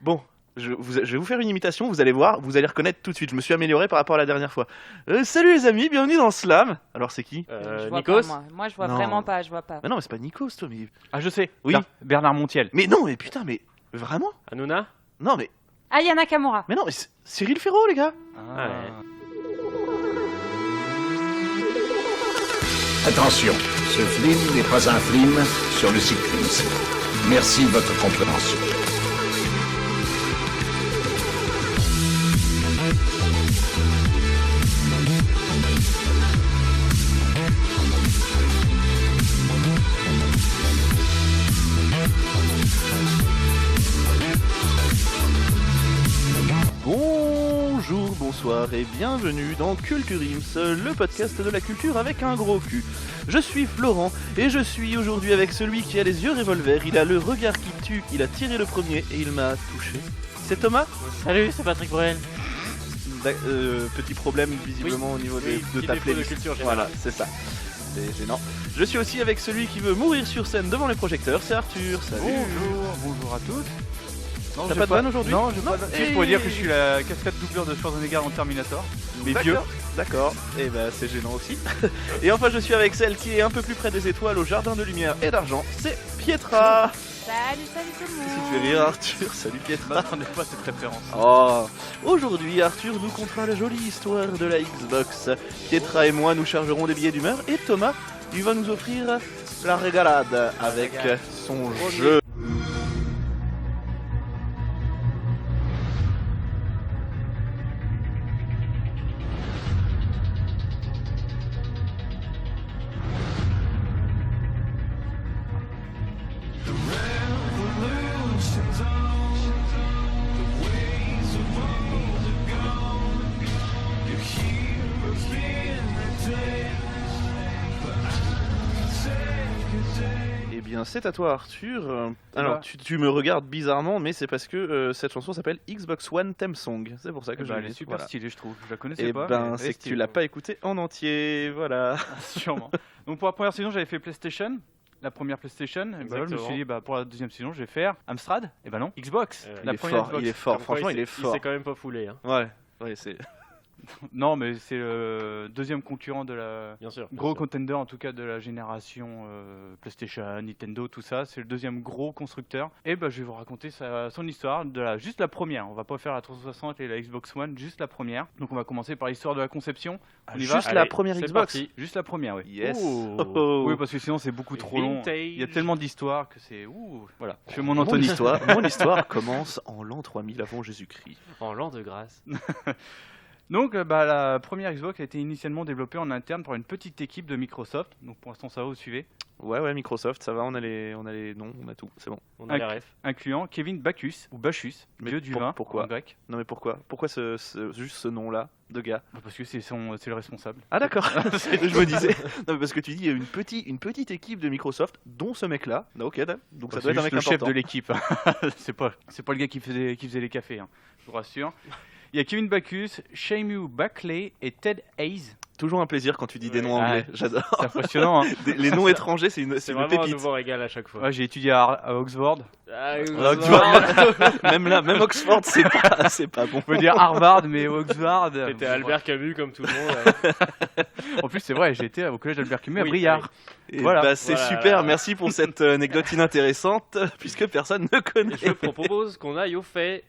Bon, je vais vous faire une imitation, vous allez voir, vous allez reconnaître tout de suite. Je me suis amélioré par rapport à la dernière fois. Salut les amis, bienvenue dans Slam. Alors c'est qui? Je vois Nikos. pas, moi je vois Non. vraiment pas, je vois pas. Mais non, mais c'est pas Nikos, toi, mais... Ah, je sais. Oui. Bernard Montiel. Mais non, mais putain, mais... Vraiment? Hanouna. Non, mais... Ah, Yana Nakamura. Mais non, mais c'est Cyril Ferraud, les gars. Attention, ce film n'est pas un film sur le cyclisme. Merci de votre compréhension. Bonjour, bonsoir et bienvenue dans Culture Ims, le podcast de la culture avec un gros cul. Je suis Florent et je suis aujourd'hui avec celui qui a les yeux revolver, il a le regard qui tue, il a tiré le premier et il m'a touché. C'est Thomas? Salut, c'est Patrick Bruel. Petit problème visiblement au niveau de ta playlist. Voilà, c'est ça. C'est gênant. Je suis aussi avec celui qui veut mourir sur scène devant les projecteurs, c'est Arthur. Salut. Bonjour à tous. Non, T'as j'ai pas de vanne aujourd'hui? Non, j'ai pas de vanne. Si, je pourrais Et- dire que je suis la cascade doubleur de Schwarzenegger dans Terminator. Mais vieux. D'accord, et ben c'est gênant aussi. Et enfin je suis avec celle qui est un peu plus près des étoiles au jardin de lumière et d'argent, c'est Pietra. Salut tout le Si monde. tu fais rire Arthur, salut Je Pietra. m'attendais pas à cette référence. Oh. Aujourd'hui Arthur nous contera la jolie histoire de la Xbox. Pietra et moi nous chargerons des billets d'humeur et Thomas il va nous offrir la régalade avec son jeu. Eh bien, c'est à toi, Arthur. Alors, bah. tu me regardes bizarrement, mais c'est parce que cette chanson s'appelle Xbox One Theme Song. C'est pour ça que je Elle l'ai est dit, super voilà. stylée, je trouve. Je la connaissais Eh pas. ben, mais c'est elle est que tu stylée. l'as pas écouté en entier, voilà. Sûrement. Donc pour la première saison, j'avais fait PlayStation. La première PlayStation. Et bah là, je me Exactement. suis dit, pour la deuxième saison, je vais faire Amstrad. Et bah non, Xbox. Il Il est fort, il est fort. Franchement, il est fort. Il s'est quand même pas foulé, hein. Ouais, c'est. Non, mais c'est le deuxième concurrent de la. Bien sûr. Gros contender en tout cas de la génération PlayStation, Nintendo, tout ça. C'est le deuxième gros constructeur. Et bah, je vais vous raconter son histoire, juste la première. On va pas faire la 360 et la Xbox One, juste la première. Donc on va commencer par l'histoire de la conception. On y va. Juste la Allez, première c'est Xbox. parti. Juste la première, oui. Yes. Oh. Oh. Oui, parce que sinon c'est beaucoup trop long. Vintage. Il y a tellement d'histoires que c'est. Voilà. Je fais mon Mon Anthony. histoire commence en l'an 3000 avant Jésus-Christ. En l'an de grâce. Donc la première Xbox a été initialement développée en interne par une petite équipe de Microsoft. Donc pour l'instant ça va, vous suivez. Ouais, Microsoft, ça va, on a les noms, on a tout, c'est bon. On a les refs. Incluant Kevin Bacchus, ou Bacchus, Mais dieu du pour- vin pourquoi en grec. Non mais pourquoi juste ce nom-là de gars? Parce que c'est le responsable. Ah d'accord, je me disais. Non mais parce que tu dis il y a une petite équipe de Microsoft, dont ce mec-là. Ah, ok, donc ça doit C'est être un juste mec le chef important. de l'équipe. c'est pas le gars qui faisait les cafés, hein, je vous rassure. Il y a Kevin Bacchus, Shamu Buckley et Ted Hayes. Toujours un plaisir quand tu dis des noms anglais, j'adore. C'est impressionnant, hein. Les noms étrangers, c'est C'est une vraiment un pépite. nouveau régal à chaque fois. Ouais, j'ai étudié à Oxford. Ah, Ah, tu vois, même là, même Oxford, c'est pas bon. On peut dire Harvard, mais Oxford. T'étais Albert Camus comme tout le monde. En plus, c'est vrai, j'ai été au collège d'Albert Camus à Oui, Briard. Et Voilà. bah, c'est Voilà. super, merci pour cette anecdote inintéressante, puisque personne ne connaît. Et je propose qu'on aille au fait.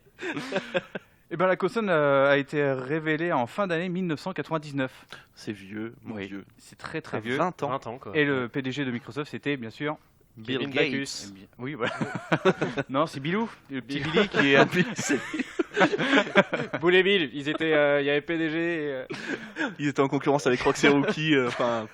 Et ben la console a été révélée en fin d'année 1999. C'est vieux, mon Oui. vieux. C'est très T'as vieux. 20 ans. 20 ans, quoi. Et le PDG de Microsoft, c'était bien sûr. Bill Kevin Gates. Bacchus. Oui, voilà. Non, c'est Bilou, le petit Billy qui est. Boulet Bill, il y avait PDG et, Ils étaient en concurrence avec Roxy Rookie, enfin,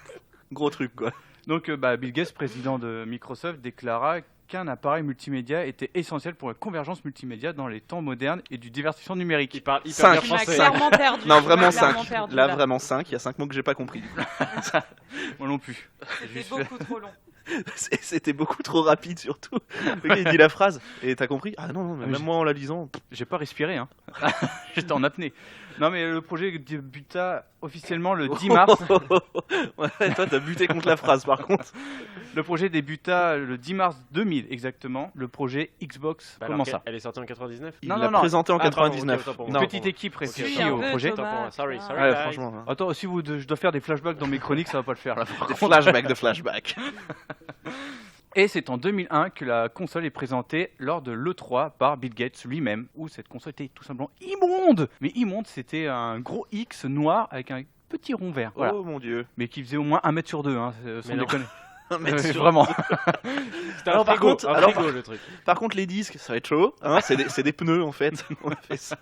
gros truc quoi. Donc, Bill Gates, président de Microsoft, déclara qu'un appareil multimédia était essentiel pour la convergence multimédia dans les temps modernes et du divertissement numérique. il parle hyper Cinq. bien Tu m'as français. clairement perdu. Non, tu vraiment m'as 5. clairement perdu, Là, vraiment 5. Il y a 5 mots que j'ai pas compris. Moi non plus. C'était beaucoup trop long. C'était beaucoup trop rapide surtout. Le gars, il dit la phrase et t'as compris? Ah non, mais mais même moi en la lisant. J'ai pas respiré, hein. J'étais en apnée. Non, mais le projet débuta officiellement le 10 mars. Ouais, toi, t'as buté contre la phrase, par contre. Le projet débuta le 10 mars 2000 exactement. Le projet Xbox. Bah, Comment alors, ça elle est sortie en 99. Il Non, l'a non, non. présenté en Ah, pardon, 99. ok, autant pour Non. moi. Petite équipe réfléchie Suis un au peu projet. Thomas, Attends, sorry, tu sorry. vois. Ouais, guys. franchement. Hein. Attends, si je dois faire des flashbacks dans mes chroniques, ça va pas le faire là. par Des contre. flashbacks de flashbacks. Et c'est en 2001 que la console est présentée lors de l'E3 par Bill Gates lui-même, où cette console était tout simplement immonde. Mais immonde, c'était un gros X noir avec un petit rond vert. Voilà. Oh mon dieu. Mais qui faisait au moins 1 mètre sur 2, hein, sans Mais non. déconner. Mais sur- Vraiment. C'était Alors, un par frigo, contre- un alors, frigo, le truc. Par contre, les disques, ça va être chaud. Hein, c'est des pneus en fait. On a fait ça.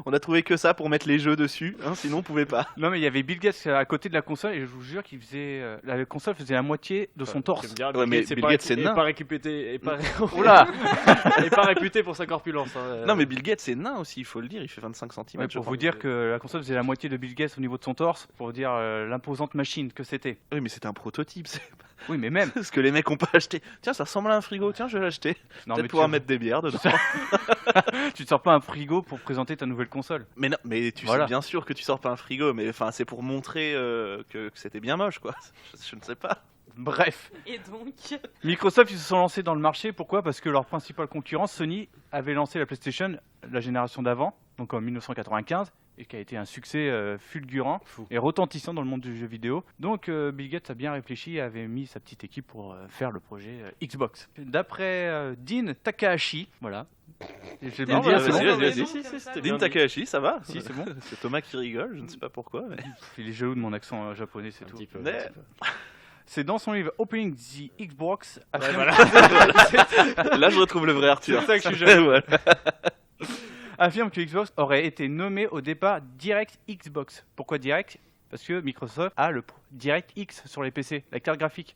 On a trouvé que ça pour mettre les jeux dessus. Hein, sinon, on pouvait pas. Non mais il y avait Bill Gates à côté de la console et je vous jure qu'il faisait la console faisait la moitié de son Tu torse. me diras, Ouais, mais c'est Bill pas- Gates, c'est est nain. pas réputé, est pas, Oula. est pas réputé pour sa corpulence. Hein. Non, mais Bill Gates, c'est nain aussi, il faut le dire. Il fait 25 cm. Ouais, pour vous dire que la console faisait la moitié de Bill Gates au niveau de son torse, pour vous dire l'imposante machine que c'était. Oui, mais c'était un prototype. C'est Oui mais même. ce que les mecs ont pas acheté. Tiens, ça ressemble à un frigo. Tiens, je vais l'acheter. Non, Peut-être mais pouvoir tu, mettre des bières dedans. tu te sors pas un frigo pour présenter ta nouvelle console. Mais non, mais tu Voilà. sais bien sûr que tu sors pas un frigo. Mais enfin, c'est pour montrer que c'était bien moche, quoi. Je ne sais pas. Bref. Et donc, Microsoft, ils se sont lancés dans le marché. Pourquoi ? Parce que leur principal concurrent, Sony, avait lancé la PlayStation la génération d'avant, donc en 1995, et qui a été un succès fulgurant Fou. et retentissant dans le monde du jeu vidéo. Donc Bill Gates a bien réfléchi et avait mis sa petite équipe pour faire le projet Xbox. D'après Dean Takahashi, voilà. J'ai bien Non, dit, bah, c'est vas-y, bon. vas-y, bon, vas-y. comme ça, c'était Dean bien dit. Takahashi, ça va Si, c'est bon. C'est Thomas qui rigole, je ne sais pas pourquoi. Mais... Il est jaloux de mon accent japonais, c'est Un tout. petit peu. Mais- un petit peu. C'est dans son livre Opening the Xbox. Ouais, affirme- voilà. Là, je retrouve le vrai Arthur. C'est ça que je suis jaloux. Voilà. affirme que Xbox aurait été nommé au départ Direct Xbox. Pourquoi Direct ? Parce que Microsoft a le DirectX sur les PC, la carte graphique.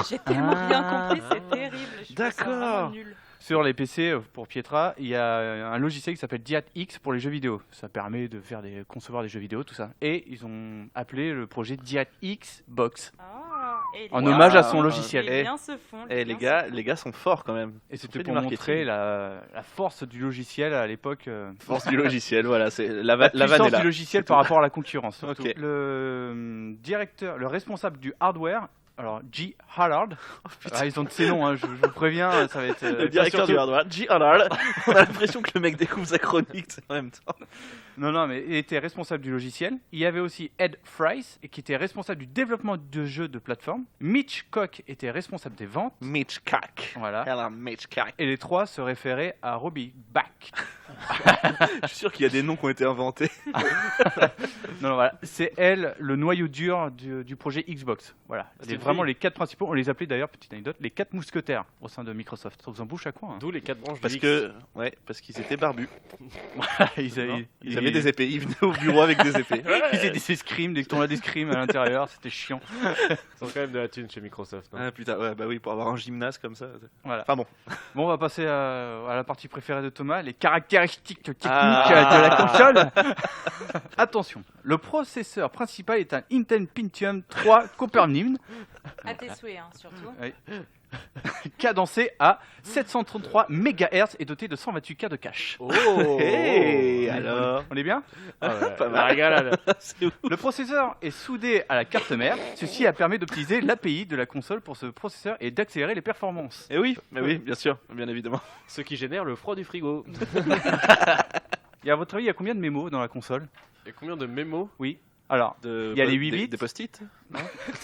j'ai tellement rien compris, c'est terrible. Je trouve ça D'accord. vraiment nul. Sur les PC, pour Pietra, il y a un logiciel qui s'appelle DirectX pour les jeux vidéo. Ça permet de concevoir des jeux vidéo, tout ça. Et ils ont appelé le projet DirectX Box, Ah, et en les- hommage à son Wow. logiciel. Les Eh. liens se font. Eh, les gars sont forts quand même. Et Ils c'était ont fait pour du montrer marketing. la force du logiciel à l'époque. Force du logiciel, voilà, c'est la La vanne est puissance là. du logiciel C'est par tout. rapport à la concurrence. surtout. Ok. Le responsable du hardware, alors G. Hallard, ils ont de ces noms, hein, je vous préviens, ça va être. Le directeur du hardware, G. Allard. On a l'impression que le mec découvre sa chronique en même temps. Non, mais il était responsable du logiciel. Il y avait aussi Ed Fries, qui était responsable du développement de jeux de plateforme. Mitch Koch était responsable des ventes. Mitch Cack. Voilà. Hello, Mitch Cack. Et les trois se référaient à Robbie Back. Je suis sûr qu'il y a des noms qui ont été inventés. Non, voilà. C'est elle, le noyau dur du projet Xbox. Voilà. C'est une Vraiment fille. les 4 principaux. On les appelait d'ailleurs, petite anecdote, les 4 mousquetaires au sein de Microsoft. Ça vous en bouche à quoi, hein. D'où les 4 branches Parce du X. que, ouais, parce qu'ils étaient barbus. Ils avaient des des épées. Ils venaient au bureau avec des épées. Ils faisaient des escrimes, des tournois d'escrime à l'intérieur, c'était chiant. Ils ont quand même de la thune chez Microsoft. hein. Ah putain, ouais, bah oui, pour avoir un gymnase comme ça. Voilà. Enfin bon. Bon, on va passer à la partie préférée de Thomas, les caractéristiques techniques Ah. de la console. Attention, le processeur principal est un Intel Pentium 3 Copernium À tes souhaits, hein, surtout. cadencé à 733 MHz et doté de 128K de cache. Oh Hey, alors On est bien? Ah ouais, Pas la mal. régalade. C'est ouf. Le processeur est soudé à la carte mère. Ceci a permis d'optimiser l'API de la console pour ce processeur et d'accélérer les performances. Eh oui, mais oui, bien sûr, bien évidemment. Ce qui génère le froid du frigo. Et à votre avis, il y a combien de mémos dans la console? Et combien de mémos? Oui. Alors, il y a les 8 bits. Des post-it.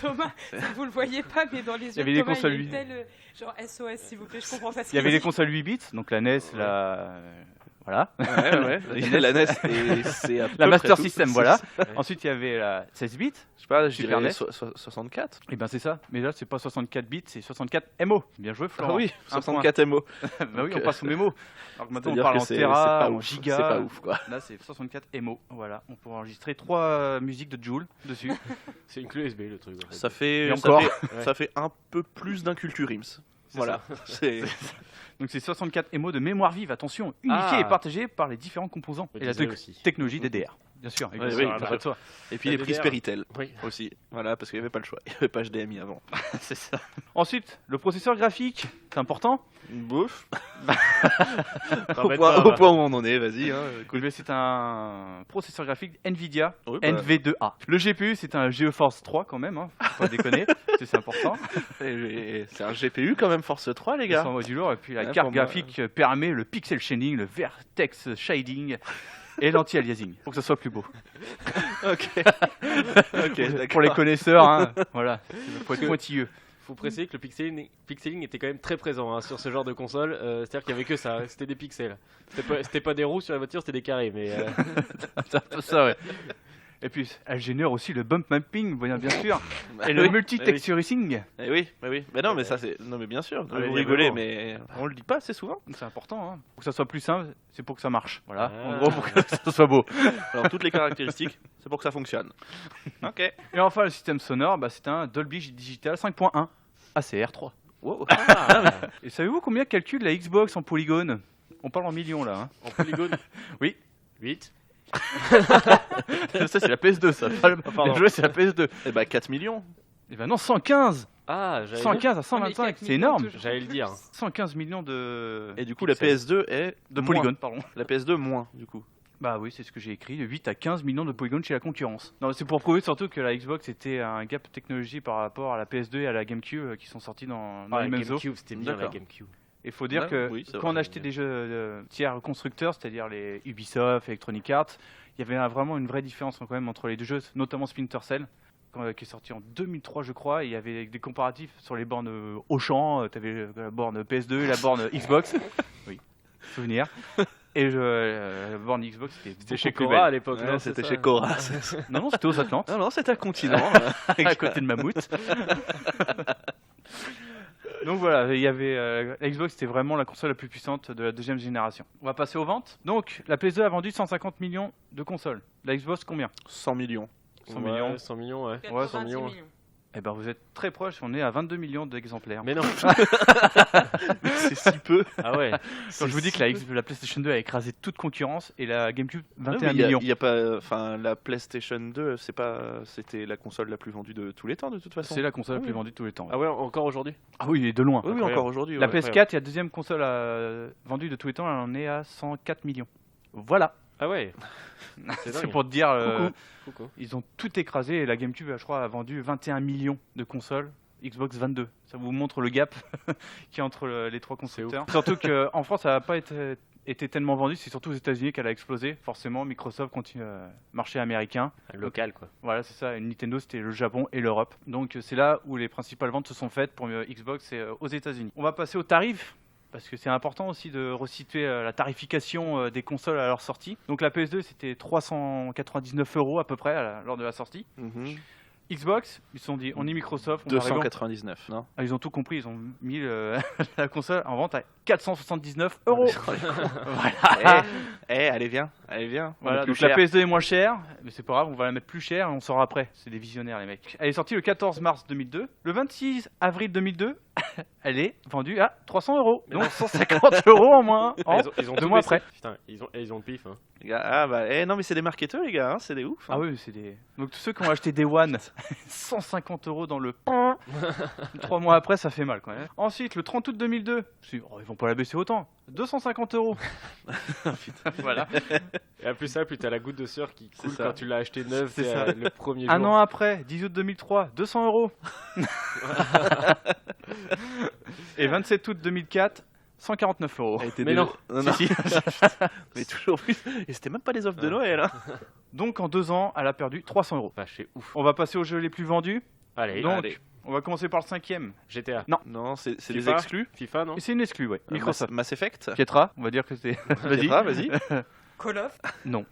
Thomas, vous le voyez pas, mais dans les yeux y avait de les Thomas, consoles il y a lui. une telle, genre SOS, s'il vous plaît, je comprends pas ce il y avait qu'il les dit. consoles 8 bits, donc la NES, voilà. Ouais. La NES, et c'est à peu La près Master tout. System, voilà. Ensuite, il y avait la 16 bits. Je sais pas, je Super dirais NES. 64. Et ben c'est ça. Mais là, c'est pas 64 bits, c'est 64 MO. Bien joué, Florent. Ah oui, Un 64 MO. point. Bah oui, on Donc, passe au mémo. Alors que maintenant, on C'est-à-dire parle que en c'est Tera, pas en ouf. giga. C'est pas ouf, quoi. Là, c'est 64 MO. Voilà, on peut enregistrer 3 musiques de Joule dessus. C'est une clé USB le truc. en fait. Ça fait, Et ça encore. fait, ça fait un peu plus d'un Culture Ims. Voilà. C'est Donc c'est 64 MO de mémoire vive, attention, unifiée Ah. et partagée par les différents composants. Le Et la Disney aussi. technologie DDR. Bien sûr, oui, évidemment, bien ça va sûr. de soi. Et puis La les prises DDR. Péritel Oui. aussi. Voilà, parce qu'il n'y avait pas le choix. Il n'y avait pas HDMI avant. C'est ça. Ensuite, le processeur graphique, c'est important. Bouf. T'en Au mets point, pas, au va. point où on en est, vas-y. Hein, écoute. Eh bien, c'est un processeur graphique Nvidia Oui, bah, NV2A. Le GPU, c'est un GeForce 3 quand même, hein. Faut pas déconner, c'est important. c'est un GPU quand même, Force 3, les C'est gars. en mode du lourd. Et puis la Ouais, carte pour moi, graphique permet le pixel shading, le vertex shading et l'anti-aliasing pour que ça soit plus beau. Ok. Ok, d'accord. Pour les connaisseurs, hein, voilà, faut être pointilleux. Faut préciser que le pixeling était quand même très présent hein, sur ce genre de console. C'est-à-dire qu'il y avait que ça, c'était des pixels. C'était pas des roues sur la voiture, c'était des carrés. Mais C'est un peu ça, ouais. Et puis, elle génère aussi le bump mapping, bien sûr, Bah et le oui, multi-texturizing. oui. Mais non, mais ça c'est. Non, mais bien sûr. Ouais, vous mais rigolez, bon. mais on le dit pas assez souvent. C'est important, hein. Pour que ça soit plus simple, c'est pour que ça marche. Voilà, Ah. en gros, pour que ça soit beau. Alors toutes les caractéristiques, c'est pour que ça fonctionne. Ok. Et enfin, le système sonore, bah, c'est un Dolby Digital 5.1 ACR3. Wow. Et savez-vous combien calcule la Xbox en polygone? On parle en millions là. Hein. en polygone. Oui. 8. Ça, c'est la PS2, ça. pardon. Le jeu, c'est la PS2. Eh bah 4 millions. Et ben non, 115 Ah, 115 à 125, c'est énorme. J'allais le dire. 115 millions de... Et du coup la Pixels. PS2 est de moins. polygones, pardon. La PS2 moins du coup. Bah oui, c'est ce que j'ai écrit, de 8 à 15 millions de polygones chez la concurrence. Non, c'est pour prouver surtout que la Xbox était un gap technologie par rapport à la PS2 et à la GameCube qui sont sortis dans Ah, les la mêmes eaux. GameCube, c'était bien la D'accord. GameCube. Il faut dire Ouais, que oui, c'est quand on vrai. achetait des jeux tiers constructeurs, c'est-à-dire les Ubisoft, Electronic Arts, il y avait vraiment une vraie différence quand même entre les deux jeux, notamment Splinter Cell, qui est sorti en 2003 je crois, et il y avait des comparatifs sur les bornes Auchan, tu avais la borne PS2 et la borne Xbox, oui, souvenir, et la borne Xbox C'était chez beaucoup plus Cora à belle. l'époque. Ouais, non, c'était c'est chez ça Cora. Non, c'était aux Atlantes, Non, c'est un continent. à côté de Mammouth. Donc voilà, il y avait la Xbox, c'était vraiment la console la plus puissante de la deuxième génération. On va passer aux ventes. Donc la PS2 a vendu 150 millions de consoles. La Xbox combien? 100 millions. 100 Ouais, millions. 100 millions, ouais. 90 millions. millions. Eh ben vous êtes très proche, on est à 22 millions d'exemplaires. Mais non. C'est si peu. Ah ouais. Quand je vous dis que la PlayStation 2 a écrasé toute concurrence et la GameCube 21 Il millions. y a pas, enfin la PlayStation 2, c'était la console la plus vendue de tous les temps de toute façon. C'est la console la Oui. plus vendue de tous les temps. Ah ouais, encore aujourd'hui. Ah oui, et de loin. Oui, Incroyable. encore aujourd'hui. La ouais. PS4 est la deuxième console vendue de tous les temps, elle en est à 104 millions. Voilà, Ah ouais. c'est dingue. pour te dire, Coucou. ils ont tout écrasé et la GameCube, je crois, a vendu 21 millions de consoles. Xbox 22. Ça vous montre le gap qu'il y a entre les trois constructeurs. Surtout qu'en France, ça n'a pas été tellement vendu. C'est surtout aux États-Unis qu'elle a explosé. Forcément, Microsoft continue marché américain. Local quoi. Voilà, c'est ça. Et Nintendo, c'était le Japon et l'Europe. Donc c'est là où les principales ventes se sont faites pour Xbox, c'est aux États-Unis. On va passer aux tarifs. Parce que c'est important aussi de resituer la tarification des consoles à leur sortie. Donc la PS2, c'était 399 € à peu près lors de la sortie. Mhm. Xbox, ils se sont dit, on est Microsoft, on va arriver en- 299, non Ah, ils ont tout compris, ils ont mis la console en vente à 479 €. Voilà. Allez viens. Voilà, plus donc la cher. PS2 est moins chère, mais c'est pas grave, on va la mettre plus chère et on saura après. C'est des visionnaires les mecs. Elle est sortie le 14 mars 2002. Le 26 avril 2002, elle est vendue à 300 €. Donc 150 € en moins. Ils ont deux tout mois baissé. après. Putain, ils ont le pif. Hein. Les gars, ah bah, non mais c'est des marketeurs les gars, hein, c'est des ouf. hein. Ah oui, c'est des. Donc tous ceux qui ont acheté Day One, 150 € dans le. 3 mois après, ça fait mal quand même. Ensuite, le 30 août 2002, ils vont pas la baisser autant. 250 €. Voilà. Et à plus ça, plus t'as la goutte de sueur qui coule ça. quand tu l'as acheté neuf. C'est ça. Le premier jour. Un an après, 10 août 2003, 200 €. Et 27 août 2004, 149 €. Elle était Mais déjà- non. non. Si, si. Mais toujours plus. Et c'était même pas les offres de Noël. Hein. Donc en 2 ans, elle a perdu 300 €. Vache, c'est ouf. On va passer aux jeux les plus vendus. Allez, Donc, allez. on va commencer par le 5e. GTA. Non, c'est des FIFA. exclus. FIFA, non Et c'est une exclue, ouais. Microsoft. Mass Effect. Pietra, on va dire que c'est. Vas-y. Pietra, vas-y. Call of. Non.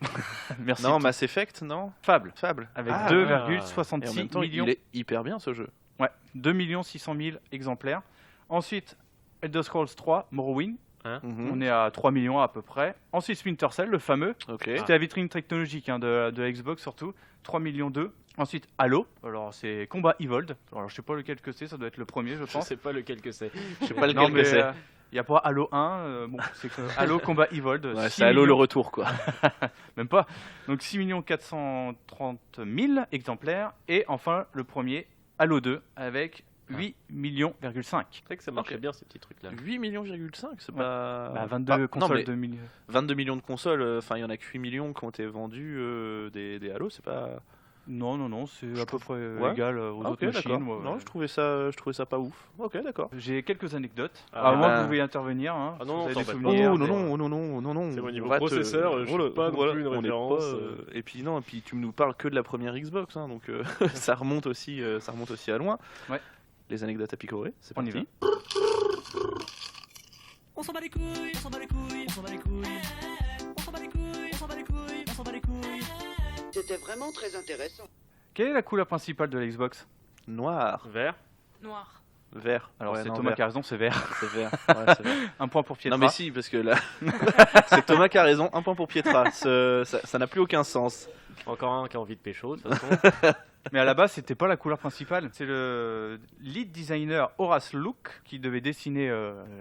Merci. Non, Mass Effect, non. Fable. Fable. Avec Ah, Et en 2,66 même temps, millions. il est hyper bien ce jeu. Ouais, 2 600 000 exemplaires. Ensuite, Elder Scrolls 3, Morrowind. Mhm. On est à 3 millions à peu près. Ensuite, Splinter Cell, le fameux. Ok. C'était la vitrine technologique hein, de la Xbox surtout. 3 millions 2. Ensuite, Halo. Alors, c'est Combat Evolved. Alors, je sais pas lequel que c'est, ça doit être le premier, je Je pense. sais pas lequel que c'est. Je sais pas Non, lequel mais que c'est. il n'y a pas Halo 1. Bon, c'est que Halo Combat Evolved. Ouais, 6 c'est Halo le millions- retour quoi. Même pas. Donc 6 430 000 exemplaires. Et enfin, le premier, Halo 2, avec 8 millions,5. C'est vrai que ça marchait bien ces petits trucs-là. 8 millions, c'est Ouais. pas... 22 non, consoles mais de 1000. 22 millions de consoles, enfin il y en a que 8 millions qui ont été vendus des Halo, c'est pas... Non, c'est à peu près Ouais. égal aux Ah, autres ok, d'accord. machines. ouais. Non, je trouvais ça pas ouf. Ok, d'accord. J'ai quelques anecdotes. Ah, À moins bah. que vous vouliez intervenir. Hein, Ah si non, vous avez t'en des fais pas. souvenirs. Oh des- non. C'est au niveau On va processeur, je suis pas non plus une on est référence, Et puis non, et puis tu nous parles que de la première Xbox, hein, donc ça remonte aussi à loin. Ouais. Les anecdotes à picorer, c'est On y parti. On s'en bat les couilles, on s'en bat les couilles, on s'en bat les couilles. On s'en bat les couilles, on s'en bat les couilles, on s'en bat les couilles. C'était vraiment très intéressant. Quelle est la couleur principale de la Xbox? Noir, Vert. Noir. vert. Alors Ouais, c'est non, Thomas vert. qui a raison, c'est vert. C'est vert. Ouais, c'est vert. Un point pour Pietra. Non mais si, parce que là, c'est Thomas qui a raison. Un point pour Pietra. Ça n'a plus aucun sens. Encore un qui a envie de pécho, de toute façon. Mais à la base, c'était pas la couleur principale. C'est le lead designer Horace Luke qui devait dessiner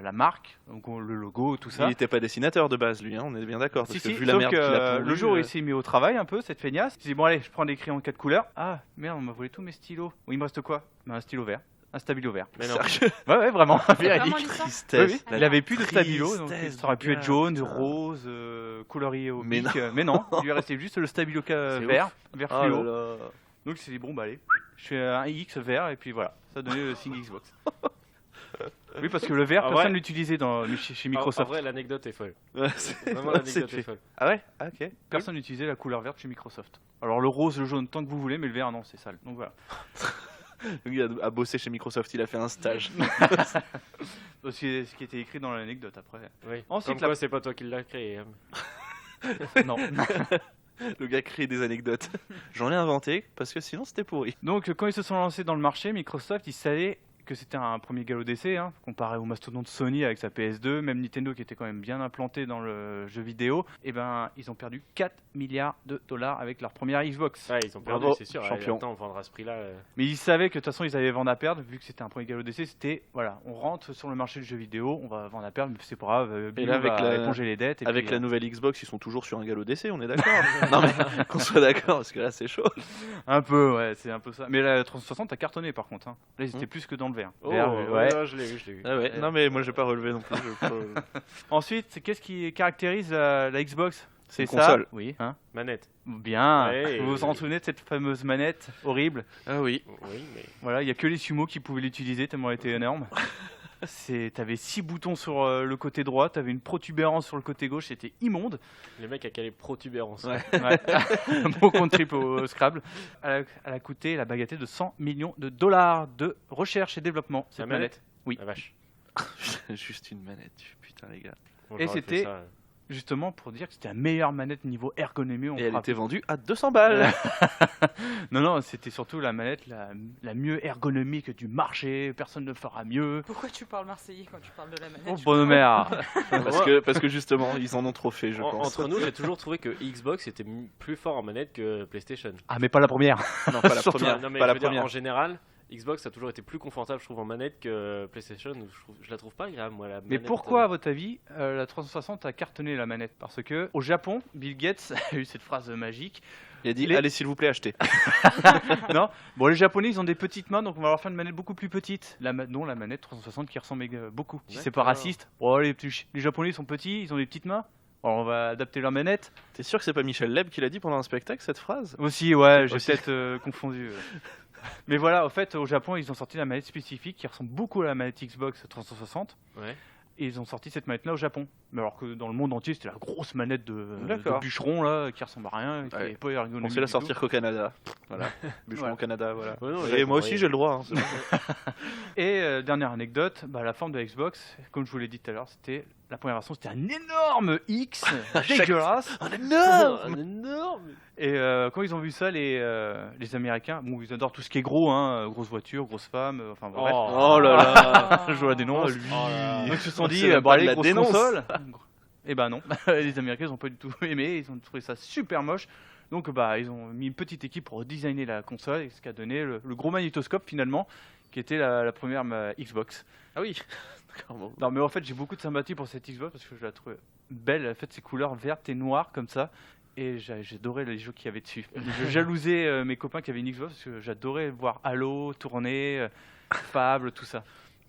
la marque, donc le logo, tout ça. Il n'était pas dessinateur de base, lui. Hein, on est bien d'accord. Parce Si, que si, vu la sauf merde que qu'il a pondue, le jour où il s'est mis au travail un peu, cette feignasse, il s'est dit bon allez, je prends des crayons en 4 couleurs. Ah merde, on m'a volé tous mes stylos. Oui, il me reste quoi? Un stylo vert. Un stabilo vert. Mais non. sérieux, Ouais, vraiment. C'est Véridique. vraiment l'histoire. tristesse. Oui, La il avait plus de stabilo, donc tristesse ça aurait pu du être gars, jaune, putain. rose, colorié au Mais pic, mais non, il lui restait juste le stabilo C'est vert, vert Oh fluo. là là. Donc il s'est dit bon bah allez, je fais un X vert et puis voilà, ça donnait le signe Xbox. Oui, parce que le vert, Ah, personne ouais. l'utilisait chez En Microsoft. vrai, l'anecdote est folle. Ouais, c'est- Vraiment, c'est l'anecdote fait. est folle. Ah ouais. Ah, ok. Personne n'utilisait la couleur verte chez Microsoft. Alors le rose, le jaune, tant que vous voulez, mais le vert non, c'est sale. Donc voilà. Le gars a bossé chez Microsoft. Il a fait un stage. C'est ce qui était écrit dans l'anecdote après. Oui. Ensuite, Comme la- quoi, c'est pas toi qui l'as créé. hein. Non. Le gars crée des anecdotes. J'en ai inventé parce que sinon c'était pourri. Donc quand ils se sont lancés dans le marché, Microsoft, ils savaient que c'était un premier galop d'essai, hein, comparé au mastodonte Sony avec sa PS2, même Nintendo qui était quand même bien implanté dans le jeu vidéo, et ben ils ont perdu 4 milliards de dollars avec leur première Xbox. Ouais, ils ont perdu, Bravo, c'est sûr. champion. Attends, on vendra à ce prix-là. Mais ils savaient que de toute façon ils avaient vendre à perdre, vu que c'était un premier galop d'essai, c'était voilà, on rentre sur le marché du jeu vidéo, on va vendre à perdre, mais c'est pas grave, Et là, avec va la- éponger les dettes. Et Avec puis, la nouvelle Xbox, ils sont toujours sur un galop d'essai. On est d'accord. Non mais qu'on soit d'accord parce que là c'est chaud. un peu, ouais, c'est un peu ça. Mais la 360 a cartonné par contre. Hein. Là ils étaient plus que dans le vert. Oh, Vert, ouais, ouais. je l'ai vu, je l'ai vu. Ah ouais. Non mais moi j'ai pas relevé non plus. Ensuite, qu'est-ce qui caractérise la Xbox? C'est une ça. console. Oui. Hein. Manette. Bien. Ouais, Vous vous en souvenez de cette fameuse manette horrible? Ah oui. Oui, mais. Voilà, il y a que les sumo qui pouvaient l'utiliser tellement elle était énorme. T'avais 6 boutons sur le côté droit, t'avais une protubérance sur le côté gauche, c'était immonde. Les mecs à quelle protubérance. Ouais. Ouais. Mot contre triple au Scrabble. Elle a coûté la bagatelle de 100 millions de dollars de recherche et développement. Cette La manette Oui. La vache. Juste une manette. Putain les gars. Bon, Et j'aurais fait c'était- ça. Justement pour dire que c'était la meilleure manette niveau ergonomie. On Et elle frappe. était vendue à 200 balles. Non, c'était surtout la manette la mieux ergonomique du marché. Personne ne fera mieux. Pourquoi tu parles marseillais quand tu parles de la manette? Oh, je bonne comprends. mère. parce que justement ils en ont trop fait je pense. Entre nous, j'ai toujours trouvé que Xbox était plus fort en manette que PlayStation. Ah, mais pas la première. Non pas la Surtout- première. Non, mais pas je la veux dire, première. en général, Xbox a toujours été plus confortable, je trouve, en manette que PlayStation. Je la trouve pas agréable, moi, la Mais manette, pourquoi, à votre avis, la 360 a cartonné la manette? Parce que au Japon, Bill Gates a eu cette phrase magique. Il a dit Les- allez s'il vous plaît achetez. Non, bon, les Japonais, ils ont des petites mains, donc on va leur faire une manette beaucoup plus petite. Non, la manette 360 qui ressemble beaucoup. Si c'est pas D'accord. raciste, oh, les Japonais ils sont petits, ils ont des petites mains. Alors on va adapter leur manette. T'es sûr que c'est pas Michel Leb qui l'a dit pendant un spectacle cette phrase? Aussi, ouais, j'ai Aussi. peut-être confondu. Mais voilà, au fait, au Japon, ils ont sorti la manette spécifique qui ressemble beaucoup à la manette Xbox 360. Ouais. Et ils ont sorti cette manette-là au Japon. Mais alors que dans le monde entier, c'était la grosse manette de D'accord. bûcheron là, qui ressemble à rien, qui Ouais. n'est pas ergonomique. On sait la du sortir qu'au Canada. Voilà. Bûcheron Ouais. au Canada, voilà. Ouais, non, Et j'ai moi compris. aussi j'ai le droit. Hein, c'est bon. tout. Et dernière anecdote, la forme de la Xbox, comme je vous l'ai dit tout à l'heure, c'était la première version, c'était un énorme X dégueulasse. Un énorme. énorme. Et quand ils ont vu ça, les Américains, bon, ils adorent tout ce qui est gros, hein, grosses voitures, grosses femmes, enfin bref. Oh là là. Je vois des noms. Oh, lui. Donc ils se sont dit, C'est même bon pas allez, de la grosse dénonce. console. Et ben non, les Américains ils ont pas du tout aimé, ils ont trouvé ça super moche. Donc ils ont mis une petite équipe pour designer la console, et ce qui a donné le gros magnétoscope finalement, qui était la première Xbox. Ah oui. D'accord. Bon. Non mais en fait j'ai beaucoup de sympathie pour cette Xbox parce que je la trouve belle, en fait ses couleurs vertes et noires comme ça. Et j'adorais les jeux qu'il y avait dessus. Je jalousais mes copains qui avaient une Xbox parce que j'adorais voir Halo tourner. Fable, tout ça.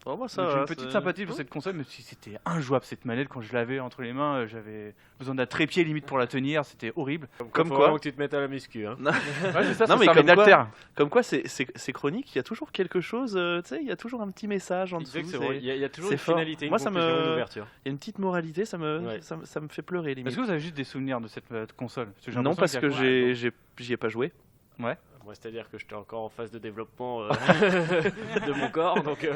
Oh, moi, ça Donc, j'ai va, une petite c'est- sympathie pour cette console, mais si c'était injouable cette manette quand je l'avais entre les mains, j'avais besoin d'un trépied limite pour la tenir, c'était horrible. Comme faut quoi. vraiment que tu te mettes à la muscu. Hein. Ouais, c'est ça, Non, mais ça comme servait quoi- d'altère. Comme quoi, c'est chronique, il y a toujours quelque chose, tu sais, il y a toujours un petit message en dessous. Exactement. Il y a toujours c'est une fort. finalité, une Moi, ça conclusion, me- une ouverture. Il y a une petite moralité, Ouais. ça me fait pleurer limite. Est-ce que vous avez juste des souvenirs de cette console? J'ai Non, l'impression parce qu'il y a que quoi- j'y ai pas joué. Moi, c'est-à-dire que j'étais encore en phase de développement de mon corps, donc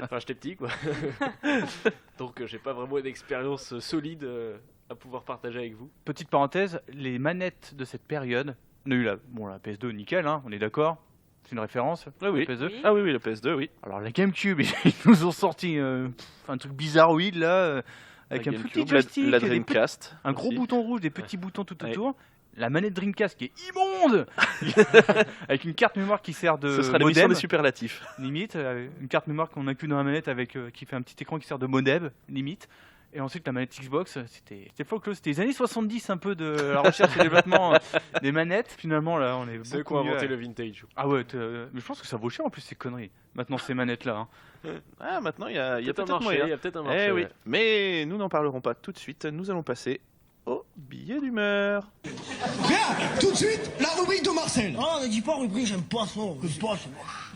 enfin j'étais petit quoi. Donc j'ai pas vraiment une expérience solide à pouvoir partager avec vous. Petite parenthèse, les manettes de cette période, on a eu la PS2 nickel, hein, on est d'accord? C'est une référence? Oui. La PS2. Oui. Ah oui, la PS2, oui. Alors la GameCube, ils nous ont sorti un truc bizarroïde là, avec La un petit GameCube, joystick, la des Dreamcast. un gros aussi. bouton rouge, des petits boutons tout Ouais. autour. La manette Dreamcast qui est immonde avec une carte mémoire qui sert de Ce sera l'émission modem, des superlatifs. limite, une carte mémoire qu'on inclut dans la manette avec qui fait un petit écran qui sert de modem, limite. Et ensuite la manette Xbox, c'était folklore, c'était les années 70 un peu de la recherche et développement des manettes. Finalement là, on est C'est eux qui beaucoup ont mieux inventé à- le vintage. Ah ouais, mais je pense que ça vaut cher en plus ces conneries. Maintenant ces manettes là. Ah, maintenant, il y a Il y a peut-être un marché, moyen. il y a peut-être un marché. Eh oui, ouais. mais nous n'en parlerons pas tout de suite. Nous allons passer au billet d'humeur. Bien, tout de suite, la rubrique de Marcel. Oh, ne dis pas rubrique, j'aime pas ça, j'aime pas ça.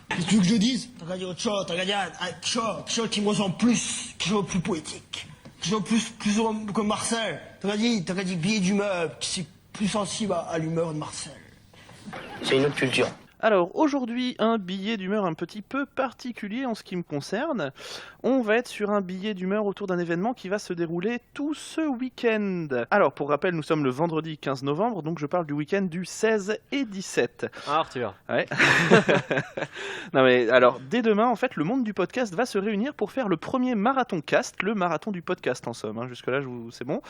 Qu'est-ce que tu veux que je dise? T'as qu'à dire autre chose, t'as qu'à dire quelque chose qui me ressemble plus, quelque chose de plus poétique, quelque chose plus que Marcel. T'as qu'à dire billet d'humeur, qui c'est plus sensible à l'humeur de Marcel. C'est une autre culture. Alors aujourd'hui, un billet d'humeur un petit peu particulier en ce qui me concerne. On va être sur un billet d'humeur autour d'un événement qui va se dérouler tout ce week-end. Alors pour rappel, nous sommes le vendredi 15 novembre, donc je parle du week-end du 16 et 17. Ah Arthur. Ouais. Non mais alors dès demain en fait le monde du podcast va se réunir pour faire le premier marathon cast, le marathon du podcast en somme. Hein. Jusque là c'est bon.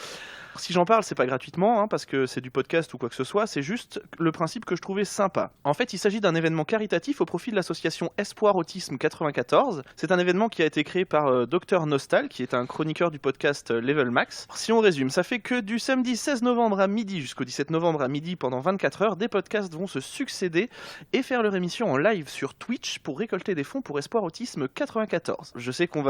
Si j'en parle c'est pas gratuitement hein, parce que c'est du podcast ou quoi que ce soit, c'est juste le principe que je trouvais sympa. En fait il s'agit d'un événement caritatif au profit de l'association Espoir Autisme 94. C'est un événement qui a été créé par Dr Nostal qui est un chroniqueur du podcast Level Max. Si on résume, ça fait que du samedi 16 novembre à midi jusqu'au 17 novembre à midi pendant 24 heures, des podcasts vont se succéder et faire leur émission en live sur Twitch pour récolter des fonds pour Espoir Autisme 94. Je sais qu'on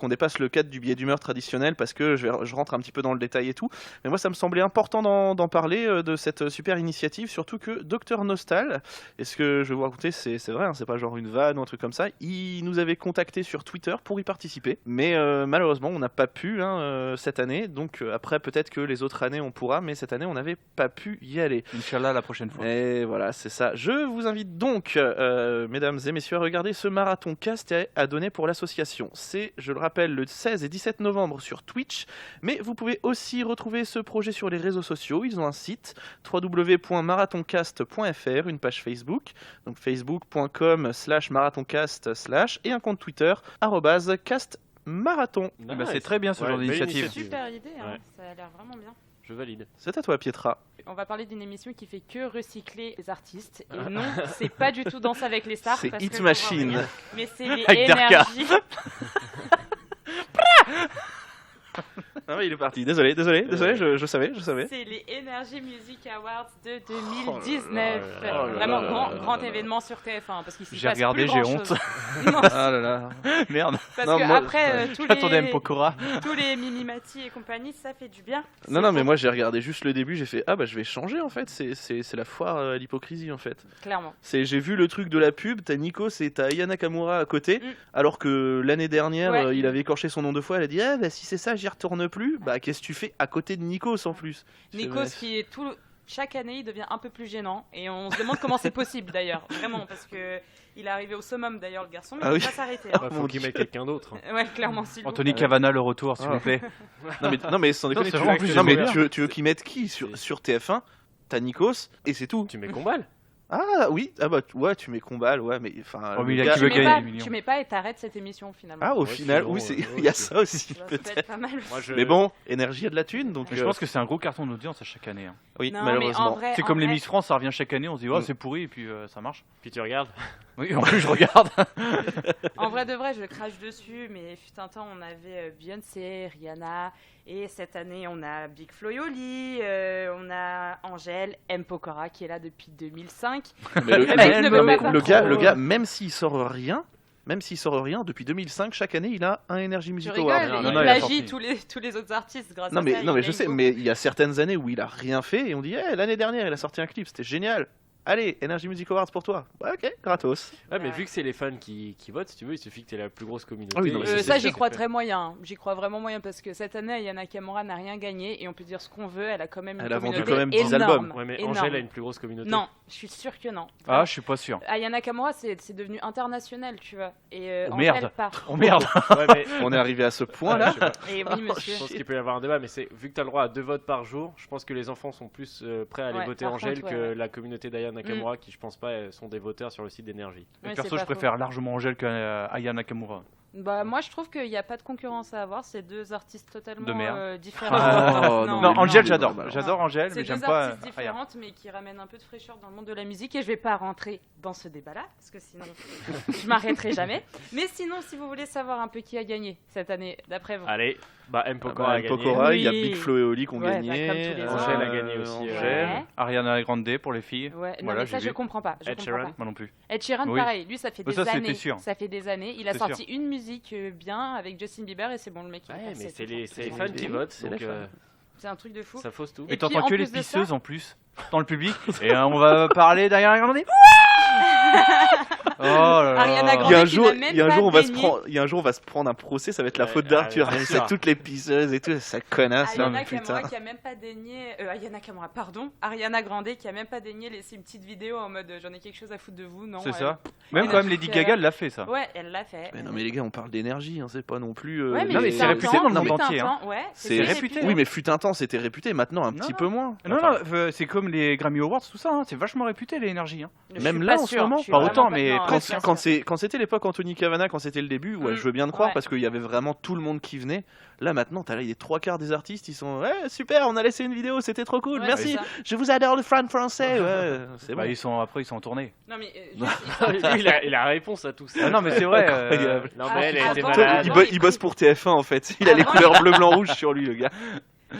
dépasse le cadre du billet d'humeur traditionnel parce que je rentre un petit peu dans le détail et tout, mais moi ça me semblait important d'en parler de cette super initiative, surtout que Dr Nostal, et ce que je vais vous raconter c'est vrai, hein, c'est pas genre une vanne ou un truc comme ça, il nous avait contacté sur Twitter pour y participer, mais malheureusement on n'a pas pu cette année, donc après peut-être que les autres années on pourra, mais cette année on n'avait pas pu y aller. Inch'Allah la prochaine fois. Et voilà, c'est ça. Je vous invite donc, mesdames et messieurs, à regarder ce marathon cast à donner pour l'association. C'est, je le rappelle, le 16 et 17 novembre sur Twitch, mais vous pouvez aussi retrouver ce projet sur les réseaux sociaux. Ils ont un site, www.marathoncast.fr, une page Facebook, donc facebook.com/marathoncast/ et un compte Twitter, @castmarathon. Eh ben, c'est très bien ce genre belle d'initiative. Super idée, hein. Ouais. Ça a l'air vraiment bien. Je valide. C'est à toi, Pietra. On va parler d'une émission qui fait que recycler les artistes. Et non, c'est pas du tout Danse avec les stars. C'est parce Hit que je Machine. vois rien. Mais c'est les Avec Darka. énergies. Ah oui, il est parti. Désolé, je savais. C'est les Energy Music Awards de Oh 2019. là là. Vraiment Oh là grand, là grand là événement sur TF1 parce qu'il s'y J'ai passe regardé, plus j'ai grand-chose. honte. Non, Ah là là, merde. parce Non, que moi- après tous J'attendais M. les Pokora. tous les Mimimati et compagnie, ça fait du bien. Non, C'est mais beau, moi j'ai regardé juste le début, j'ai fait ah bah je vais changer en fait, c'est la foire à l'hypocrisie en fait. clairement. J'ai vu le truc de la pub, t'as Nikos et t'as Aya Nakamura à côté, Mm. alors que l'année dernière Ouais. il avait écorché son nom 2 fois, elle a dit ah bah si c'est ça j'y retourne plus, bah qu'est-ce que tu fais à côté de Nikos en plus. Nikos qui est chaque année il devient un peu plus gênant et on se demande comment c'est possible d'ailleurs, vraiment parce que il est arrivé au summum d'ailleurs le garçon mais Ah il oui. va pas s'arrêter. Hein. Bah, faut qu'il mette quelqu'un d'autre. Ouais, clairement s'il vous Anthony plaît. Cavana le retour s'il Ah. vous plaît. Non mais sans déconner, c'est tu vraiment veux, plus non, mais génial. tu veux qu'ils mettent qui sur TF1? T'as Nikos et c'est tout. Tu mets Combal. Ah oui, ah bah ouais tu mets Combal, ouais mais enfin. Oh, mais le il a gars- qui veut Tu mets, gagner pas, des millions. tu mets pas et t'arrêtes cette émission finalement. Ah au Ouais, final, sinon, oui ouais, il y a ok. ça aussi Ça peut peut-être. être pas mal. Moi, je... Mais bon, énergie a de la thune donc. Je pense que c'est un gros carton d'audience à chaque année. hein. Oui, Non, malheureusement. mais en vrai, C'est en comme les vrai, Miss France, ça revient chaque année, on se dit oh Mm. c'est pourri et puis ça marche. Puis tu regardes. Oui, en plus je regarde. En vrai de vrai, je crache dessus, mais fut un temps, on avait Beyoncé, Rihanna, et cette année, on a Big Flo et Oli, on a Angèle, M. Pokora qui est là depuis 2005. 2005. Mais le, Le mec ne veut mais pas le trop. gars, même s'il sort rien, depuis 2005, chaque année, il a un Energy Tu Music rigoles, Award. Non, il non, il a plagie sorti. tous les autres artistes grâce Non à mais, ça. non il mais je gagne sais, beaucoup. mais il y a certaines années où il a rien fait et on dit, l'année dernière, il a sorti un clip, c'était génial. Allez, Energy Music Awards pour toi. Ouais, ok, gratos. Ouais, mais Ouais. vu que c'est les fans qui votent, si tu veux, il suffit que tu aies la plus grosse communauté. Ah oui, non, mais et Ça, c'est j'y sûr. crois très moyen. J'y crois vraiment moyen parce que cette année, Aya Nakamura n'a rien gagné et on peut dire ce qu'on veut. Elle a quand même une Elle a vendu communauté quand même 10 énorme, albums. Ouais, mais énorme. Angèle a une plus grosse communauté. Non, je suis sûre que non. Ah, je suis pas sûr. Aya Nakamura, c'est devenu international, tu vois. Et Oh, Angèle, merde. pas. Oh merde. Ouais, mais On est arrivé à ce point-là. je sais pas. Et oui, monsieur. Je pense qu'il peut y avoir un débat, mais c'est vu que tu as le droit à 2 votes par jour, je pense que les enfants sont plus prêts à aller Ouais, voter par Angèle contre, que ouais. la communauté d'Aya Nakamura, qui je pense pas sont des voteurs sur le site d'énergie. Ouais, Perso, c'est je pas préfère largement Angèle qu'Aya Nakamura. Bah, moi, je trouve qu'il n'y a pas de concurrence à avoir. C'est deux artistes totalement De merde. différents. Oh, Non, mais Angèle, non, j'adore. non, non. J'adore Angèle, C'est mais j'aime deux pas artistes Aya. différentes, mais qui ramènent un peu de fraîcheur dans le monde de la musique. Et je vais pas rentrer dans ce débat-là, parce que sinon, je m'arrêterai jamais. Mais sinon, si vous voulez savoir un peu qui a gagné cette année, d'après vous. Allez, bah M. Ah Pokora bah, a gagné. Pokora, il y a Oui. Big Flo et Oli qui ont Ouais, bah, gagné. comme tous les ans. Angèle a gagné aussi, Angèle. Ouais. Ariana Grande pour les filles. Ouais, non, Voilà, mais ça, j'ai je vu. comprends pas. Je Ed comprends Sheeran. pas. Moi non plus. Ed Sheeran, Oui. pareil. Lui, ça fait Mais des ça, c'était années. sûr. Ça fait des années. Il a C'est sorti une musique bien avec Justin Bieber et c'est bon, le mec. il est Ouais, passé mais c'est tout le les temps. fans qui votent, C'est donc les fans. C'est un truc de fou. ça fausse tout. Et Et puis, t'entends en que les plus de pisseuses ça- en plus dans le public. Et on va parler d'Ariana Grande. Oh là là. Ariana Grande. Il y a un qui jour, n'a même il y a un pas jour, on va se daigné. prendre, il y a un jour, on va se prendre un procès, ça va être la Ouais, faute d'Arthur. bien C'est sûr. toutes les pisseuses et tout, ça connasse. Ariana mais Nakamura putain. qui a même pas daigné. Ariana Nakamura, pardon. Ariana Grande qui a même pas daigné laisser une petite vidéo en mode j'en ai quelque chose à foutre de vous, non. C'est elle- ça. Même elle quand a même fait Lady que- Gaga elle l'a fait ça. Ouais, elle l'a fait. Mais non mais les gars, on parle d'énergie, hein, c'est pas non plus. Ouais, mais Non, mais fut c'est un réputé temps- dans le monde fut un entier, hein. temps, Ouais, C'est c'était réputé, Oui, mais fut un temps, c'était réputé. Maintenant, un Non, petit non. peu moins. Non, Enfin, non, c'est comme les Grammy Awards, tout ça. Hein. C'est vachement réputé l'énergie. Hein. Je même suis là, pas en ce sûre, moment, je suis pas vraiment autant, pas- mais non, Quand, je suis pas quand sûre. quand c'était l'époque Anthony Cavana, quand c'était le début, ouais, Mm. je veux bien te croire Ouais. parce qu'il y avait vraiment tout le monde qui venait. Là maintenant, t'as les 3/4 des artistes, ils sont ouais super, on a laissé une vidéo, c'était trop cool, Ouais, merci. c'est ça. Je vous adore le fan français. Ouais, c'est bon. Bah, ils sont en tournée. Non, mais Lui, il a la réponse à tout ça. Ah non, mais c'est vrai. Incroyable. Non, mais elle Ah, était avant- malade. avant- Il bosse pour TF1 en fait. Il a les couleurs bleu, blanc, rouge sur lui, le gars.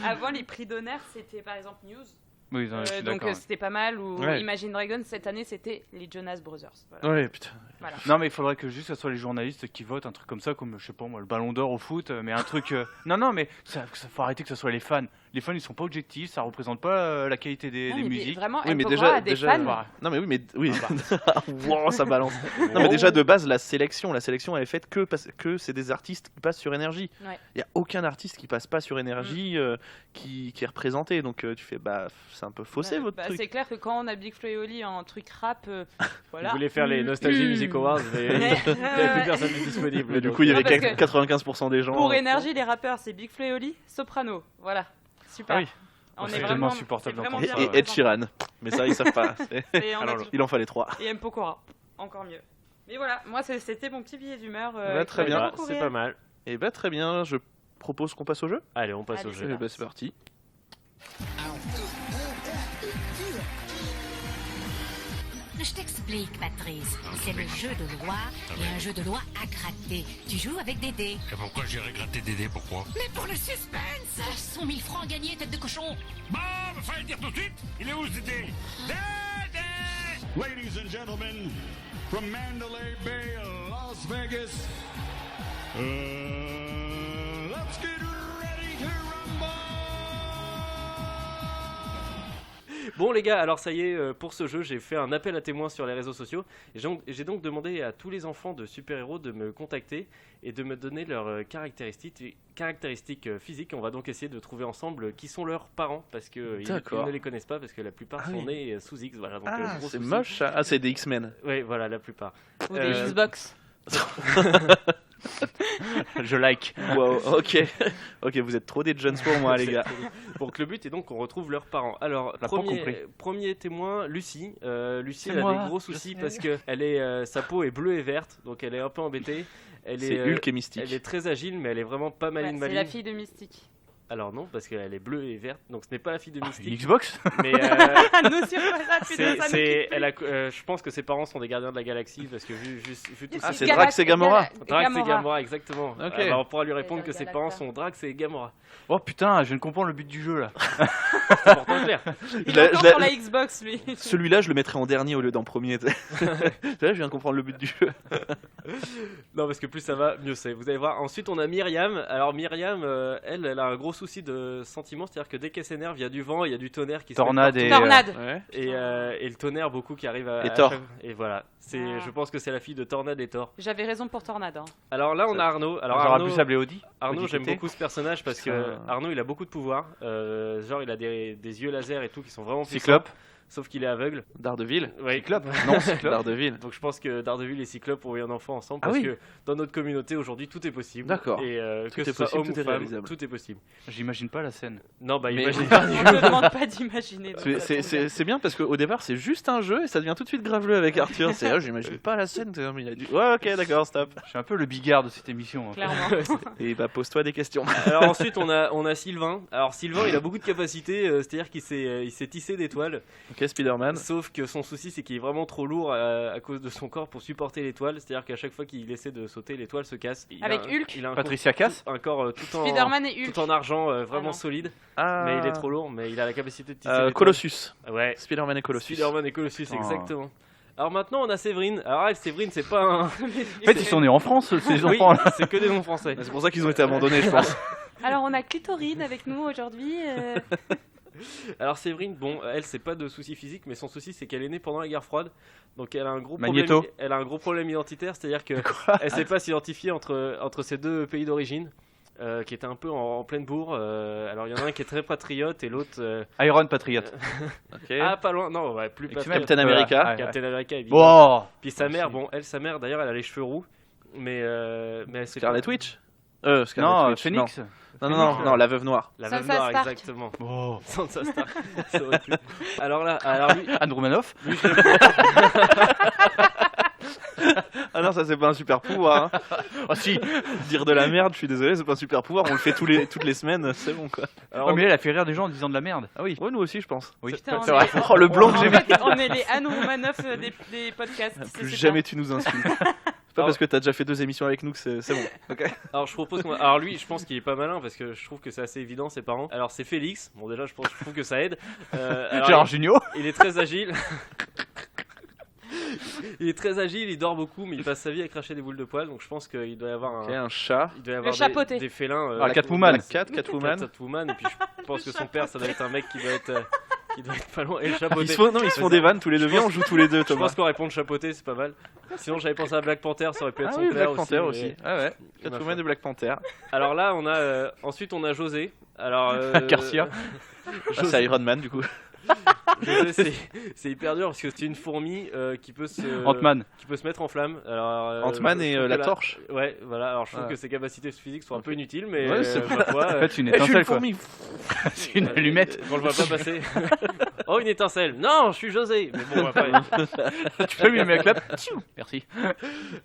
avant les prix d'honneur, c'était par exemple News. Oui, non, je suis Donc d'accord. c'était pas mal. Ou Ouais. Imagine Dragons, cette année, c'était les Jonas Brothers. Voilà. Ouais, putain. Voilà. Non, mais il faudrait que juste ce soit les journalistes qui votent un truc comme ça, comme je sais pas moi, le Ballon d'Or au foot, mais un truc. Non, mais ça faut arrêter que ce soit les fans. Les fans ils sont pas objectifs, ça représente pas la qualité des Non, mais musiques. Vraiment, Oui, mais M. déjà, Pokora a des déjà, fans. non mais oui, mais oui. Wow, ça balance. Non mais déjà de base, la sélection elle est faite que parce que c'est des artistes qui passent sur énergie. Ouais. Il y a aucun artiste qui passe pas sur énergie qui est représenté. Donc tu fais bah c'est un peu faussé Ouais, votre bah, truc. C'est clair que quand on a Big Flo et Oli en truc rap, voilà. Vous voulez faire les Nostalgie Music Awards, mais il n'y a plus personne de disponible. Mais du donc, coup il y Non, avait parce que 95% des gens. Pour énergie, les rappeurs, c'est Big Flo et Oli, Soprano. Voilà. Super. Ah oui. On C'est est tellement vraiment insupportable c'est vraiment Et, d'entendre bien et Ed Sheeran. Mais ça ils savent pas. Et on a Alors, tout- Il en fallait 3. Et M. Pokora. Encore mieux. Mais voilà, moi c'était mon petit billet d'humeur. Ouais, très qui bien. m'a bah, beaucoup c'est rire. pas mal. Et bah très bien, je propose qu'on passe au jeu. Allez, on passe Allez, au c'est jeu. Eh bah, c'est parti. Je t'explique, Patrice. C'est le jeu de loi et un jeu de loi à gratter. Tu joues avec des dés. Et pourquoi j'irais gratter des dés, pourquoi? Mais pour le suspense 100 000 francs gagnés, tête de cochon. Bon, fallait le dire tout de suite. Il est où ce dé? Dés! Ladies and gentlemen, from Mandalay Bay, Las Vegas, let's get ready to rumble! Bon les gars, alors ça y est, pour ce jeu, j'ai fait un appel à témoins sur les réseaux sociaux. Et j'ai donc demandé à tous les enfants de super-héros de me contacter et de me donner leurs caractéristiques physiques. On va donc essayer de trouver ensemble qui sont leurs parents, parce qu'ils D'accord. ne les connaissent pas, parce que la plupart Ah sont oui. nés sous X. Voilà, donc, Ah, gros c'est souci. moche ça. Ah, c'est des X-Men. Oui, voilà, la plupart. Ou des Xbox. Je like. Wow, ok. Ok, vous êtes trop des Jones pour moi, les gars. Donc le but est donc qu'on retrouve leurs parents. Alors On l'a pas compris. premier témoin, Lucie. Lucie, C'est elle a moi, des gros je soucis sais. parce que sa peau est bleue et verte, donc elle est un peu embêtée. C'est Hulk et Mystique. Elle est très agile, mais elle est vraiment pas Ouais, maline c'est la maline. fille de Mystique. Alors non, parce qu'elle est bleue et verte, donc ce n'est pas la fille de Une Mystique. Xbox. Mais Nous sur ça, putain, ça nous quitte. je pense que ses parents sont des gardiens de la galaxie, parce que vu tout Ah, ça. c'est Drax et Gamora. Drax et Gamora, exactement. Ok. Alors, on pourra lui répondre Et que dans ses Galacta. parents sont Drax et Gamora. Oh putain, je viens de comprendre le but du jeu là. C'est pourtant clair. Il est encore sur la Xbox, lui. Celui-là, je le mettrais en dernier au lieu d'en premier. Là, je viens de comprendre le but du jeu. Non, parce que plus ça va, mieux c'est. Vous allez voir. Ensuite, on a Myriam. Alors, Myriam, elle a un gros souci de sentiment, c'est-à-dire que dès qu'elle s'énerve, il y a du vent, il y a du tonnerre qui Tornade se met et. Tornade. Ouais. et le tonnerre beaucoup qui arrive à. Et Thor. Et voilà. Ah. Je pense que c'est la fille de Tornade et Thor. J'avais raison pour Tornade. Hein. Alors là, on a Arnaud. Alors J'aurais Arnaud, pu s'appeler Audi. Arnaud, Audi j'aime TT. beaucoup ce personnage parce que Putain. Arnaud, il a beaucoup de pouvoirs. Genre, il a des yeux laser et tout qui sont vraiment puissants. Cyclope. Sauf qu'il est aveugle. Daredevil. Ouais. Cyclope. Non, Cyclope. Daredevil. Donc je pense que Daredevil et Cyclope ont eu un enfant ensemble Ah parce oui. que dans notre communauté aujourd'hui tout est possible. D'accord. Et Tout que est ce soit possible, homme tout ou est femme, réalisable. tout est possible. J'imagine pas la scène. Non, bah Mais- imagine pas. On ne demande pas d'imaginer. donc ça tombe bien. C'est bien parce qu'au départ, c'est juste un jeu et ça devient tout de suite graveleux avec Arthur. C'est là, j'imagine pas la scène. Comme il a dit. Ouais, ok, d'accord, stop. Je suis un peu le bigard de cette émission. Clairement. Et bah, pose-toi des questions. Alors ensuite on a Sylvain. Alors Sylvain il a beaucoup de capacités, c'est-à-dire qu'il s'est tissé d'étoiles. Ok, Spider-Man. Sauf que son souci c'est qu'il est vraiment trop lourd à cause de son corps pour supporter l'étoile. C'est-à-dire qu'à chaque fois qu'il essaie de sauter, l'étoile se casse. Avec Hulk. Il a Patricia Cass. un corps tout en Spider-Man et Hulk. tout en argent, Ah vraiment non. solide. Ah. Mais il est trop lourd, mais il a la capacité de tisser l'étoile. Colossus. Ouais. Spider-Man et Colossus. Spider-Man et Colossus, Oh. exactement. Alors maintenant on a Séverine. Alors elle, Séverine c'est pas un... En fait, ils sont nés en France, ces Oui, enfants là. c'est que des noms français. C'est pour ça qu'ils ont été abandonnés, je pense. Alors, on a Clitorine avec nous aujourd'hui. Alors Séverine, bon, elle c'est pas de souci physique, mais son souci c'est qu'elle est née pendant la guerre froide, donc elle a un gros Magnéto. problème. Elle a un gros problème identitaire, c'est-à-dire que elle sait pas s'identifier entre ces deux pays d'origine, qui étaient un peu en pleine bourre. Alors il y en a un qui est très patriote et l'autre. Iron Patriot. Ok. Ah pas loin, non, ouais, plus X-Men, patriote. Captain America. Ouais, ouais. Captain America, évidemment. Bon. Puis sa mère, Merci. sa mère d'ailleurs, elle a les cheveux roux, mais elle sait Scarlet pas. Witch. Scarlet Non, Witch, Phoenix. Non, la veuve noire. La Sansa veuve noire, Stark. exactement. Oh. Sansa Stark. Ça aurait pu. Alors lui, Anne Romanoff. lui je l'aime Ah non, ça c'est pas un super pouvoir. Hein. Ah si. Dire de la merde, je suis désolé, c'est pas un super pouvoir. On le fait toutes les semaines, c'est bon quoi. Alors, Oh, mais elle a fait rire des gens en disant de la merde. Ah oui, ouais, nous aussi, je pense. Oui. Putain, C'est vrai. Oh, le blanc que j'ai En fait, on est les Anne Romanoff des podcasts. Plus c'est jamais tu nous insultes. C'est pas parce que t'as déjà fait 2 émissions avec nous que c'est bon. Ok. Alors je propose qu'on... Alors lui, je pense qu'il est pas malin parce que je trouve que c'est assez évident ses parents. Alors c'est Félix. Bon déjà je trouve que ça aide. Alors, Gérard Jugnot. il est très agile. Il est très agile, il dort beaucoup, mais il passe sa vie à cracher des boules de poils. Donc je pense qu'il doit y avoir Ok, un chat. il doit y avoir chapeauté. des félins. Ah, Catwoman. Catwoman. Catwoman. Et puis je pense que son père, ça doit être un mec qui doit être pas loin. Et le chapeauté. Ils se font des vannes tous les deux. Viens, on joue tous les deux, Je Thomas. pense qu'on répond chapeauté, c'est pas mal. Sinon j'avais pensé à Black Panther, ça aurait pu être Ah son oui, père Black Panther mais- aussi. Ah ouais. Catwoman et Black Panther. Alors là, ensuite on a José. Alors Garcia. Ah, c'est Iron Man du coup. José, c'est hyper dur parce que c'est une fourmi qui peut se mettre en flamme. Alors Ant-Man et je trouve la que torche. Ouais, voilà. Alors je trouve Ah. que ses capacités physiques sont un peu inutiles, mais Ouais, c'est ma foi, En fait, c'est une Eh, je suis une étincelle quoi. fourmi. C'est une allumette. on le voit pas passer. Oh, une étincelle. Non, je suis José. Mais bon, après. Tu peux lui mettre la clap. Merci.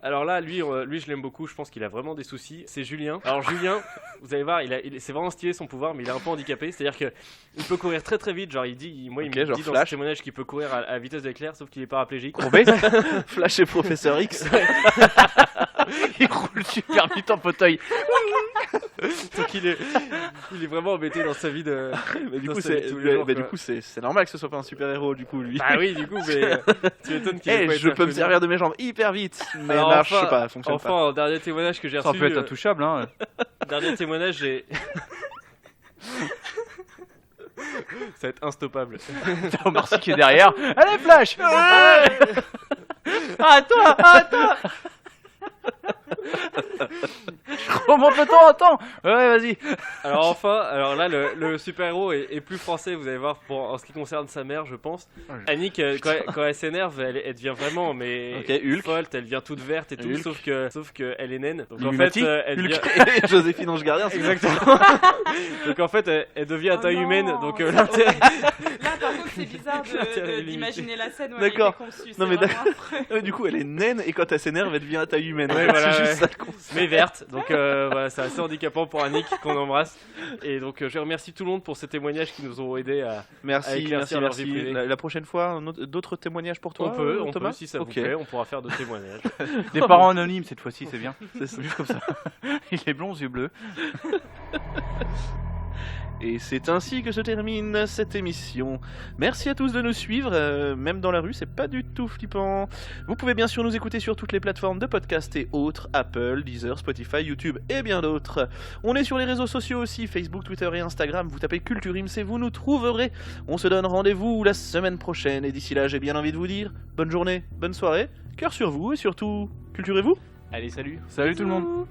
Alors là, lui, je l'aime beaucoup. Je pense qu'il a vraiment des soucis. C'est Julien. Alors Julien, vous allez voir, c'est vraiment stylé son pouvoir, mais il est un peu handicapé. C'est-à-dire que il peut courir très très vite. Genre, il me Ok, dit genre dans son Flash. témoignage qu'il peut courir à vitesse d'éclair, sauf qu'il est paraplégique. Courbet. Flash et Professeur X. Il roule super vite en fauteuil. Donc il est vraiment embêté dans sa vie de. Mais du dans coup, sa vie de tous les jours, du quoi. coup, c'est normal que ce soit pas un super héros du coup lui. Bah oui, du coup, mais tu m'étonnes qu'il ait Eh, pas je été peux me reconnu. servir de mes jambes hyper vite, mais Alors, marche, je enfin- sais pas, fonctionne Enfin, en dernier témoignage que j'ai Ça reçu, peut être intouchable hein. dernier témoignage, j'ai. Ça va être instoppable. T'as Omar Sy qui est derrière. Allez Flash. Ah toi. Je remonte le temps, attends. Ouais, vas-y. Alors là, le super-héros est plus français, vous allez voir, en ce qui concerne sa mère, je pense. Annick, quand elle s'énerve, elle devient vraiment Ok, Hulk. folle, elle devient toute verte et tout, Hulk. sauf que elle est naine. Donc Illuminati. en fait, elle Hulk devient... et Joséphine Ange Gardien, c'est Exactement. Donc en fait, elle devient à Oh taille non. humaine, donc l'intérêt... Là, par contre, c'est bizarre L'intérêt est limité. d'imaginer la scène où D'accord. elle est conçue. Non, mais c'est vraiment affreux. Du coup, elle est naine et quand elle s'énerve, elle devient à taille humaine. Ouais, voilà, c'est juste ouais. ça le concept. mais verte. Donc voilà, c'est assez handicapant pour Annick qu'on embrasse. Et donc je remercie tout le monde pour ces témoignages qui nous ont aidés à éclaircir leur vie privée. La prochaine fois, d'autres témoignages pour toi, on Thomas peut, si ça vous plaît, on pourra faire d'autres témoignages. Des parents anonymes cette fois-ci, c'est bien. C'est juste comme ça. Il est blond, yeux bleus. Et c'est ainsi que se termine cette émission. Merci à tous de nous suivre, même dans la rue, c'est pas du tout flippant. Vous pouvez bien sûr nous écouter sur toutes les plateformes de podcast et autres, Apple, Deezer, Spotify, YouTube et bien d'autres. On est sur les réseaux sociaux aussi, Facebook, Twitter et Instagram, vous tapez Culture Ims et vous nous trouverez. On se donne rendez-vous la semaine prochaine et d'ici là j'ai bien envie de vous dire bonne journée, bonne soirée, cœur sur vous et surtout, culturez-vous. Allez, salut. Salut tout le monde.